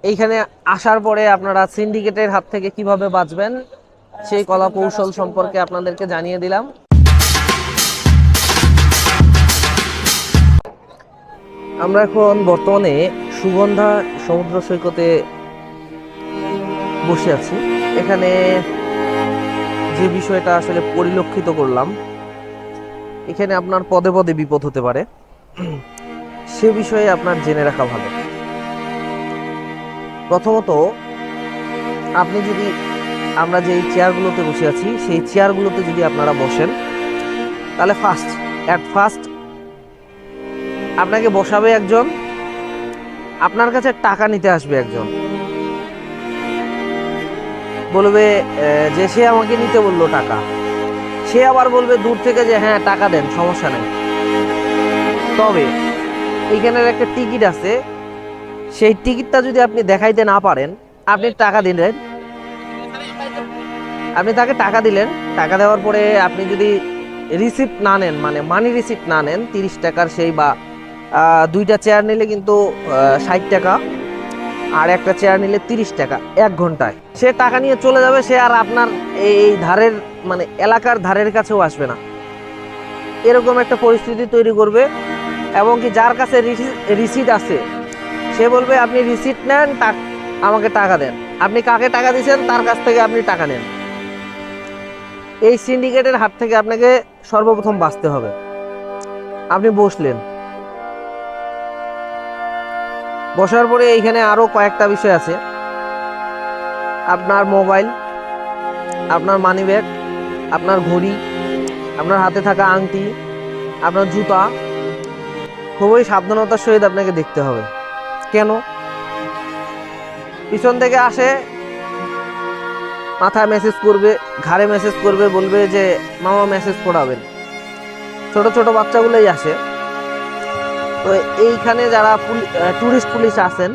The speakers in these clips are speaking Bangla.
এইখানে আসার পরে আপনারা সিন্ডিকেটের হাত থেকে কিভাবে বাঁচবেন সেই কলা কৌশল সম্পর্কে আপনাদেরকে জানিয়ে দিলাম। আমরা এখন বর্তমানে সুগন্ধা সমুদ্র সৈকতে বসে আছি। এখানে যে বিষয়টা আসলে পরিলক্ষিত করলাম, এখানে আপনার পদে পদে বিপদ হতে পারে, সে বিষয়ে আপনার জেনে রাখা ভালো। প্রথমত, আপনি যদি আমরা যে চেয়ারগুলোতে বসে আছি সেই চেয়ারগুলোতে যদি আপনারা বসেন, তাহলে ফার্স্ট আপনাকে বসাবে একজন, আপনার কাছে টাকা নিতে আসবে একজন, বলবে যে সে আমাকে নিতে বললো টাকা, সে আবার বলবে দূর থেকে যে হ্যাঁ টাকা দেন, সমস্যা নেই। তবে এইখানের একটা টিকিট আছে, সেই টিকিটটা যদি আপনি দেখাইতে না পারেন, আপনি টাকা দিলেন, আপনি তাকে টাকা দিলেন, টাকা দেওয়ার পরে আপনি যদি রিসিপ্ট না নেন, মানে মানি রিসিপ্ট না নেন 30 টাকার, সেই বা দুইটা চেয়ার নিলে কিন্তু 60 টাকা, আর একটা চেয়ার নিলে 30 টাকা 1 ঘন্টায়, সে টাকা নিয়ে চলে যাবে। সে আর আপনার এই ধারের মানে এলাকার ধারের কাছেও আসবে না, এরকম একটা পরিস্থিতি তৈরি করবে। এবং কি যার কাছে রিসিট আছে সে বলবে আপনি রিসিট নেন, আমাকে টাকা দেন, আপনি কাকে টাকা দিয়েছেন তার কাছ থেকে আপনি টাকা নেন। এই সিন্ডিকেটের হাত থেকে আপনাকে সর্বপ্রথম বাঁচতে হবে। আপনি বসলেন, বসার পরে এইখানে আরো কয়েকটা বিষয় আছে। আপনার মোবাইল, আপনার মানিব্যাগ, আপনার ঘড়ি, আপনার হাতে থাকা আংটি, আপনার জুতা খুবই সাবধানতার সহিত আপনাকে দেখতে হবে। কেন? পিছন থেকে আসে, মাথায় মেসেজ করবে, ঘাড়ে মেসেজ করবে, বলবে যে মামা মেসেজ পড়াবেন। ছোট ছোট বাচ্চাগুলোই আসে। তো এইখানে যারা টুরিস্ট পুলিশ আছেন,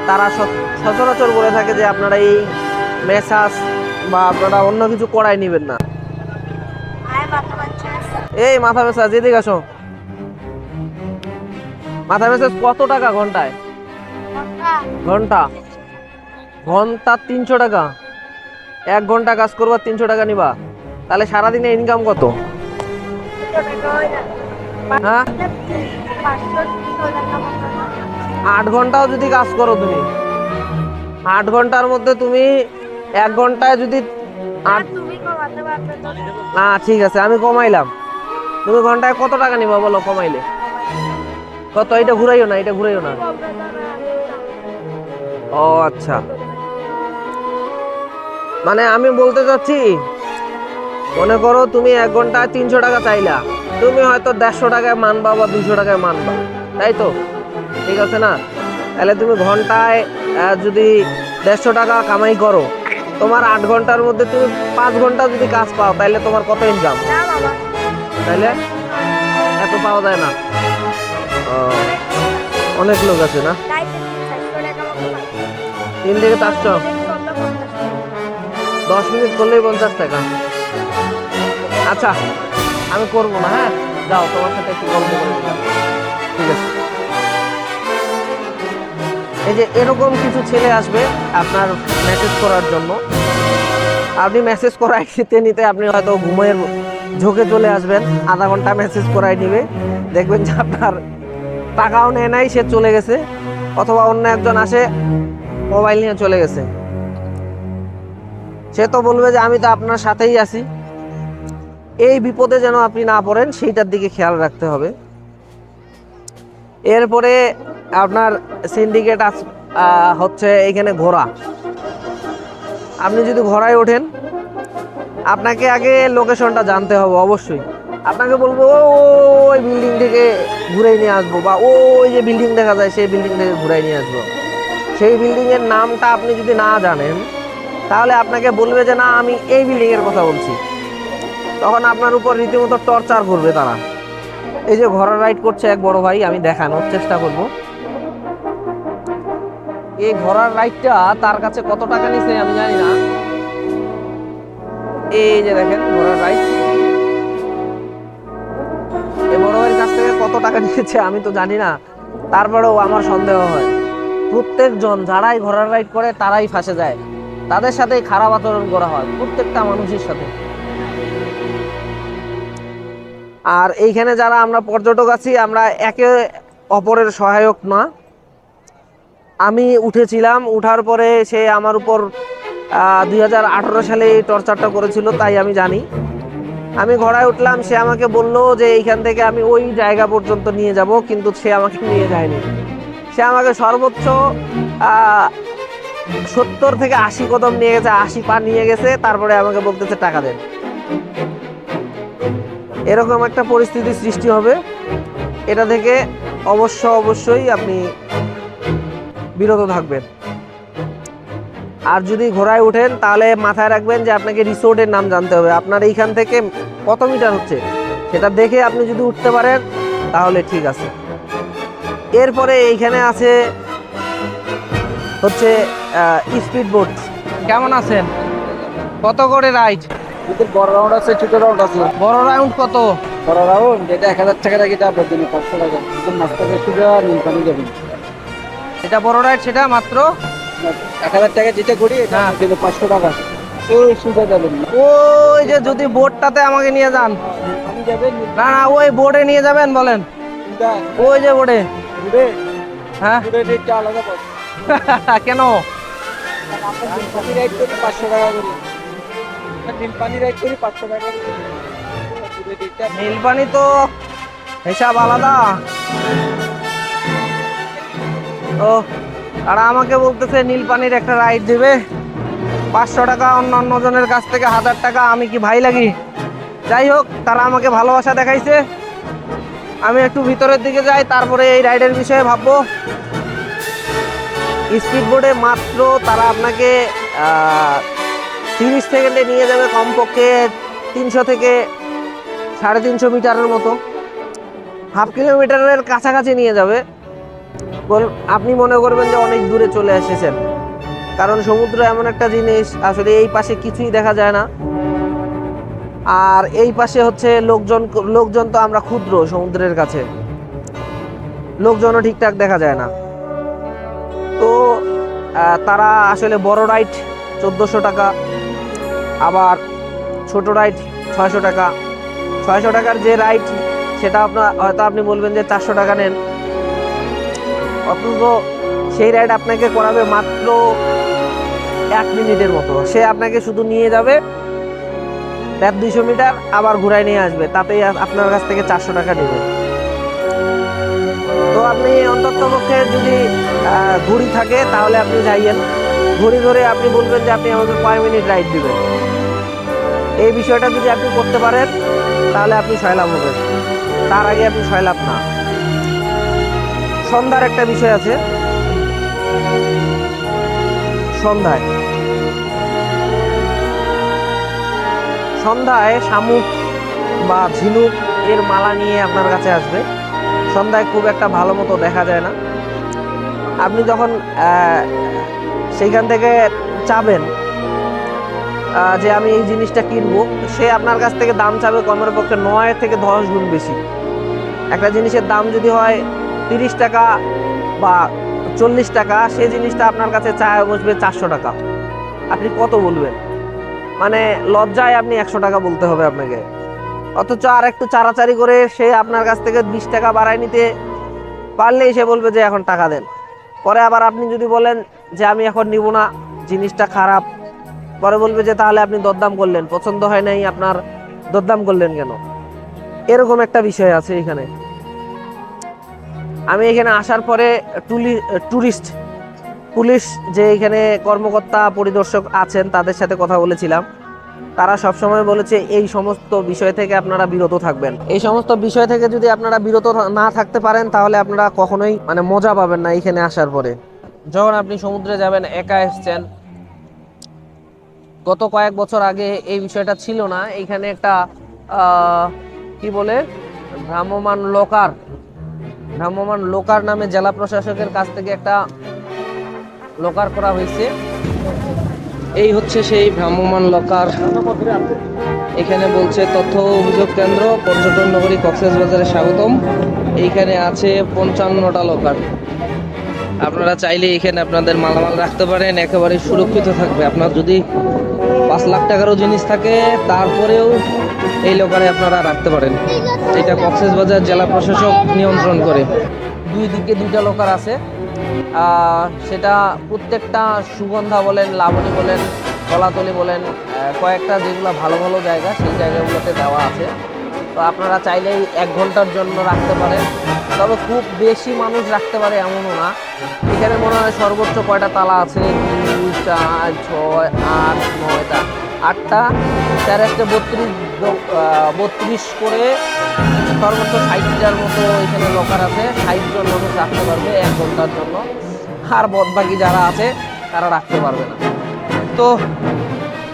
তারা সচরাচর বলে থাকে যে আপনারা এই মেসাজ বা আপনারা অন্য কিছু করাই নেবেন না। এই মাথা মেসাজ, এদিকে আসো। মাথা মেসাজ কত টাকা ঘন্টায়? ঘন্টা ঘন্টা 300 টাকা। 1 ঘন্টা কাজ করবা 300 টাকা নিবা, তাহলে সারাদিনে ইনকাম কত? হ্যাঁ, 8 ঘন্টাও যদি কাজ করো তুমি, 8 ঘন্টার মধ্যে তুমি 1 ঘন্টায় যদি ঠিক আছে আমি কমাইলাম, তুমি ঘন্টায় কত টাকা নিবা বলো কমাইলে? কত? এটা ঘুরাইও না, এটা ঘুরাইও না। ও আচ্ছা, মানে আমি বলতে চাচ্ছি, মনে করো তুমি 1 ঘন্টায় 300 টাকা চাইলা, তুমি হয়তো 150 টাকায় মানবা বা 200 টাকায় মানবা, তাই তো? ঠিক আছে না? তাহলে তুমি ঘন্টায় যদি 150 টাকা কামাই করো, তোমার 8 ঘন্টার মধ্যে তুমি 5 ঘন্টা যদি কাজ পাও, তাহলে তোমার কত ইনকাম? তাহলে এত পাওয়া যায় না। অনেক লোক আছে না? 3 থেকে 400, 10 মিনিট করলেই 50 টাকা। আচ্ছা আমি করবো না, হ্যাঁ যাও, তোমার সাথে একটু গল্প করে দিলাম, ঠিক আছে? এই যে এরকম কিছু ছেলে আসবে আপনার মেসেজ করার জন্য, আপনি মেসেজ করাই নিতে নিতে আপনি হয়তো ঘুমের ঝোঁকে চলে আসবেন, আধা ঘন্টা মেসেজ করাই নিবে, দেখবেন যে আপনার টাকাও নেয় নাই, সে চলে গেছে। অথবা অন্য একজন আসে, মোবাইল নিয়ে চলে গেছে, সে তো বলবে যে আমি তো আপনার সাথেই আছি। এই বিপদে যেন আপনি না পড়েন, সেইটার দিকে খেয়াল রাখতে হবে। এরপরে আপনার সিন্ডিকেট হচ্ছে এইখানে ঘোড়া। আপনি যদি ঘোড়ায় ওঠেন, আপনাকে আগে লোকেশনটা জানতে হবে অবশ্যই। আপনাকে বলবো ওই বিল্ডিং থেকে ঘুরাই নিয়ে আসবো, বা ওই যে বিল্ডিং দেখা যায় সেই বিল্ডিং থেকে ঘুরাই নিয়ে আসবো। সেই বিল্ডিং এর নামটা আপনি যদি না জানেন, তাহলে আপনাকে বলবে যে না আমি এই বিল্ডিং এর কথা বলছি, তখন আপনার উপর রীতিমতো টর্চার করবে তারা। এই যে ঘোড়া রাইড করছে এক বড় ভাই, আমি দেখানোর চেষ্টা করব। এই ঘোড়ার রাইডটা তার কাছে কত টাকা নিছে আমি জানি না। এই যে দেখেন ঘোড়ার রাইড, এই বড় ভাইয়ের কাছ থেকে কত টাকা নিয়েছে আমি তো জানি না, তারপরেও আমার সন্দেহ হয়। প্রত্যেকজন যারাই ঘোড়ার রাইড করে তারাই ফাঁসে যায়, তাদের সাথেই খারাপ আচরণ করা হয় প্রত্যেকটা মানুষের সাথে। আর এইখানে যারা আমরা পর্যটক আছি আমরা একে অপরের সহায়ক না। আমি উঠেছিলাম, উঠার পরে সে আমার উপর 2018 সালে এই টর্চারটা করেছিল, তাই আমি জানি। আমি ঘোড়ায় উঠলাম, সে আমাকে বলল যে এইখান থেকে আমি ওই জায়গা পর্যন্ত নিয়ে যাব, কিন্তু সে আমাকে নিয়ে যায়নি। সে আমাকে সর্বোচ্চ 70 থেকে 80 কদম নিয়ে গেছে, 80 পা নিয়ে গেছে, তারপরে আমাকে বলতেছে টাকা দেন। এরকম একটা পরিস্থিতি সৃষ্টি হবে, এটা থেকে অবশ্যই আপনি বিরত থাকবেন। আর যদি ঘোড়ায় উঠেন তাহলে মাথায় রাখবেন যে আপনাকে রিসোর্টের নাম জানতে হবে, আপনার এইখান থেকে কত মিটার হচ্ছে সেটা দেখে আপনি যদি উঠতে পারেন তাহলে ঠিক আছে। এরপরে এইখানে আছে হচ্ছে স্পিড বোট। কেমন আছেন? কত করে রাইড? বড় রাউন্ড আছে, ছোট রাউন্ড আছে। বড় রাউন্ড কত? বড় রাউন্ড এটা 1000 টাকা রাখি, তারপর দিন 500 টাকা। কিন্তু মাস্টার সুবিধা নীলপানি যাবেন। এটা বড় রাইড, সেটা মাত্র 1000 টাকা যেটা করি এটা দিন 500 টাকা। ওই সুবিধা যাবেন না। ওই যে যদি বোটটাতে আমাকে নিয়ে যান। আপনি যাবেন না না, ওই বোটে নিয়ে যাবেন বলেন। ওই যে বোটে। ঘুরে হ্যাঁ ঘুরে রেটটা আলাদা পাবেন। কেন? আমরা নীলপানি রাইড করি 500 টাকা করে। নীলপানি রাইড করি 500 টাকা করে। নীলপানি তো হিসাব আলাদা। তো তারা আমাকে বলতেছে নীলপানির একটা রাইড দিবে 500 টাকা, অন্য জনের কাছ থেকে 1000 টাকা। আমি কি ভাই লাগি? যাই হোক, তারা আমাকে ভালোবাসা দেখাইছে। আমি একটু ভিতরের দিকে যাই, তারপরে এই রাইডের বিষয়ে ভাববো। স্পিড বোর্ডে মাত্র তারা আপনাকে 30 সেকেন্ডে নিয়ে যাবে, কমপক্ষে 300 থেকে 350 মিটারের মতো, হাফ কিলোমিটারের কাছাকাছি নিয়ে যাবে। আপনি মনে করবেন যে অনেক দূরে চলে এসেছেন, কারণ সমুদ্র এমন একটা জিনিস, আসলে এই পাশে কিছুই দেখা যায় না। আর এই পাশে হচ্ছে লোকজন তো আমরা ক্ষুদ্র সমুদ্রের কাছে, লোকজনও ঠিকঠাক দেখা যায় না। তো তারা আসলে বড় রাইড 1400 টাকা, আবার ছোট রাইড 600 টাকা। 600 টাকার যে রাইড সেটা হয়তো আপনি বলবেন যে 400 টাকা নেন, অথচ সেই রাইড আপনাকে করাবে মাত্র 1 মিনিটের মতো। সে আপনাকে শুধু নিয়ে যাবে 150-200 মিটার, আবার ঘুরায় নিয়ে আসবে, তাতেই আপনার কাছ থেকে 400 টাকা নেবে। তো আপনি অন্ততপক্ষে যদি ঘড়ি থাকে তাহলে আপনি যাইয়েন, ঘড়ি ধরে আপনি বলবেন যে আপনি আমাকে কয় মিনিট রাইড দিবেন। এই বিষয়টা যদি আপনি করতে পারেন তাহলে আপনি সয়লাভ হবেন, তার আগে আপনি সয়লাভ না। সন্ধ্যার একটা বিষয় আছে। সন্ধ্যায় শামুক বা ঝিনুক এর মালা নিয়ে আপনার কাছে আসবে। সন্ধ্যায় খুব একটা ভালো মতো দেখা যায় না। আপনি যখন সেইখান থেকে চাবেন যে আমি এই জিনিসটা কিনবো, সে আপনার কাছ থেকে দাম চাবে কমের পক্ষে 9 থেকে 10 গুণ বেশি। একটা জিনিসের দাম যদি হয় 30 টাকা বা 40 টাকা, সেই জিনিসটা আপনার কাছে চায় বসবে 400 টাকা। আপনি কত বলবেন? মানে লজ্জায় আপনি 100 টাকা বলতে হবে আপনাকে। অথচ আর একটু চাড়াচাড়ি করে সে আপনার কাছ থেকে 20 টাকা বাড়ায় নিতে পারলেই সে বলবে যে এখন টাকা দেন। পরে আবার আপনি যদি বলেন যে আমি এখন নিব না, জিনিসটা খারাপ, পরে বলবে যে তাহলে আপনি দরদাম করলেন, পছন্দ হয় নাই আপনার, দরদাম করলেন কেন? এরকম একটা বিষয় আছে এখানে। আমি এখানে আসার পরে টুরিস্ট পুলিশ যে এখানে কর্মকর্তা পরিদর্শক আছেন তাদের সাথে কথা বলেছিলাম। তারা সবসময় বলেছে এই সমস্ত বিষয় থেকে আপনারা বিরত থাকবেন। এই সমস্ত বিষয় থেকে যদি আপনারা বিরত না থাকতে পারেন তাহলে আপনারা কখনোই মজা পাবেন না এখানে আসার পরে। যখন আপনি সমুদ্রে যাবেন, একা এসছেন, গত কয়েক বছর আগে এই বিষয়টা ছিল না। এইখানে একটা কি বলে ভ্রাম্যমাণ লোকার নামে জেলা প্রশাসকের কাছ থেকে একটা লোকার করা হয়েছে। এই হচ্ছে সেই ভ্রাম্যমাণ লোকার। এখানে বলছে তথ্য অভিযোগ কেন্দ্র, পর্যটন নগরী কক্সবাজারে স্বাগতম। এইখানে আছে 55টা লোকার। আপনারা চাইলে এখানে আপনাদের মালামাল রাখতে পারেন, একেবারে সুরক্ষিত থাকবে। আপনার যদি 5 লাখ টাকারও জিনিস থাকে তারপরেও এই লোকারে আপনারা রাখতে পারেন। এটা কক্সবাজার জেলা প্রশাসক নিয়ন্ত্রণ করে। দুই দিকে দুইটা লোকার আছে, সেটা প্রত্যেকটা সুগন্ধা বলেন, লাবণী বলেন, কলাতলি বলেন, কয়েকটা যেগুলো ভালো ভালো জায়গা সেই জায়গাগুলোতে দেওয়া আছে। তো আপনারা চাইলেই 1 ঘন্টার জন্য রাখতে পারেন, তবে খুব বেশি মানুষ রাখতে পারে এমনও না। এখানে মনে হয় সর্বোচ্চ কয়টা তালা আছে, 2, 4, 6, 8, 9টা, 8টা, 4 1 32 করে সর্বোচ্চ 60টার মতো এখানে লকার আছে। 60 জন মানুষ রাখতে পারবে 1 ঘন্টার জন্য, আর বাকি যারা আছে তারা রাখতে পারবে না। তো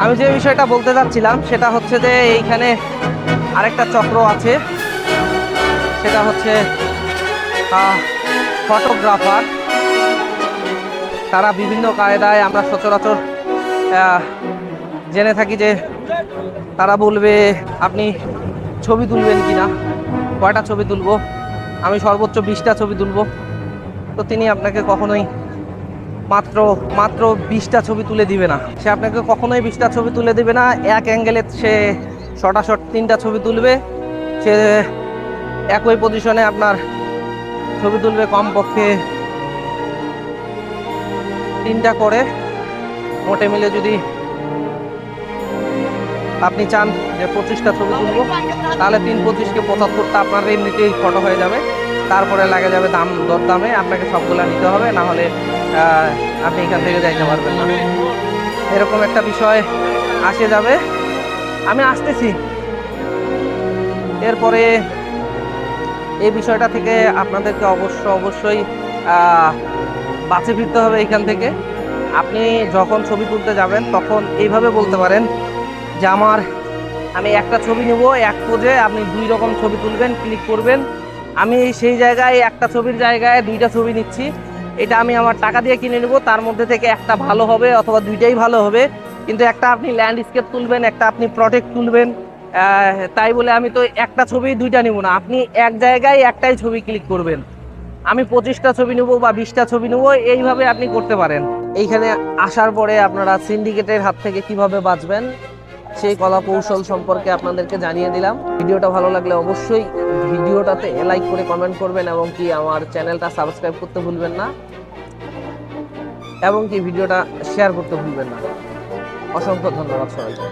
আমি যে বিষয়টা বলতে চাচ্ছিলাম সেটা হচ্ছে যে এইখানে আরেকটা চক্র আছে, সেটা হচ্ছে ফটোগ্রাফার। তারা বিভিন্ন কায়দায়, আমরা সচরাচর জেনে থাকি যে তারা বলবে আপনি ছবি তুলবেন কিনা, কয়টা ছবি তুলবো, আমি সর্বোচ্চ 20টা ছবি তুলবো। তো তিনি আপনাকে কখনোই মাত্র 20টা ছবি তুলে দিবে না। সে আপনাকে কখনোই 20টা ছবি তুলে দিবে না। এক অ্যাঙ্গেলে সে শটাশট 3টা ছবি তুলবে। সে একই পজিশনে আপনার ছবি তুলবে কমপক্ষে 3টা করে। মোটে মিলে যদি আপনি চান যে 25টা ছবি তুলবো, তাহলে 3 25 কে 75টা আপনার এমনিতেই ফটো হয়ে যাবে। তারপরে লাগে যাবে দরদামে, আপনাকে সবগুলা নিতে হবে, না হলে আপনি এখান থেকে যাইতে পারবেন না। এরকম একটা বিষয় আসে যাবে। আমি আসতেছি। এরপরে এই বিষয়টা থেকে আপনাদেরকে অবশ্যই বাঁচে ফিরতে হবে এখান থেকে। আপনি যখন ছবি তুলতে যাবেন তখন এইভাবে বলতে পারেন যে আমি একটা ছবি নেব, এক পোজে আপনি 2 রকম ছবি তুলবেন, ক্লিক করবেন। আমি সেই জায়গায় একটা ছবির জায়গায় 2টা ছবি নিচ্ছি, এটা আমি আমার টাকা দিয়ে কিনে নেব। তার মধ্যে থেকে একটা ভালো হবে অথবা 2টাই ভালো হবে, কিন্তু একটা আপনি ল্যান্ডস্কেপ তুলবেন, একটা আপনি প্রটেক্ট তুলবেন। তাই বলে আমি তো একটা ছবি 2টা নেব না, আপনি এক জায়গায় একটাই ছবি ক্লিক করবেন। আমি 25টা ছবি নেব বা 20টা ছবি নেব, এইভাবে আপনি করতে পারেন। এইখানে আসার পরে আপনারা সিন্ডিকেটের হাত থেকে কিভাবে বাঁচবেন সেই কলা কৌশল সম্পর্কে আপনাদেরকে জানিয়ে দিলাম। ভিডিওটা ভালো লাগলে অবশ্যই ভিডিওটাতে লাইক করে কমেন্ট করবেন, এবং কি আমার চ্যানেলটা সাবস্ক্রাইব করতে ভুলবেন না, এবং কি ভিডিওটা শেয়ার করতে ভুলবেন না। অসংখ্য ধন্যবাদ সবাইকে।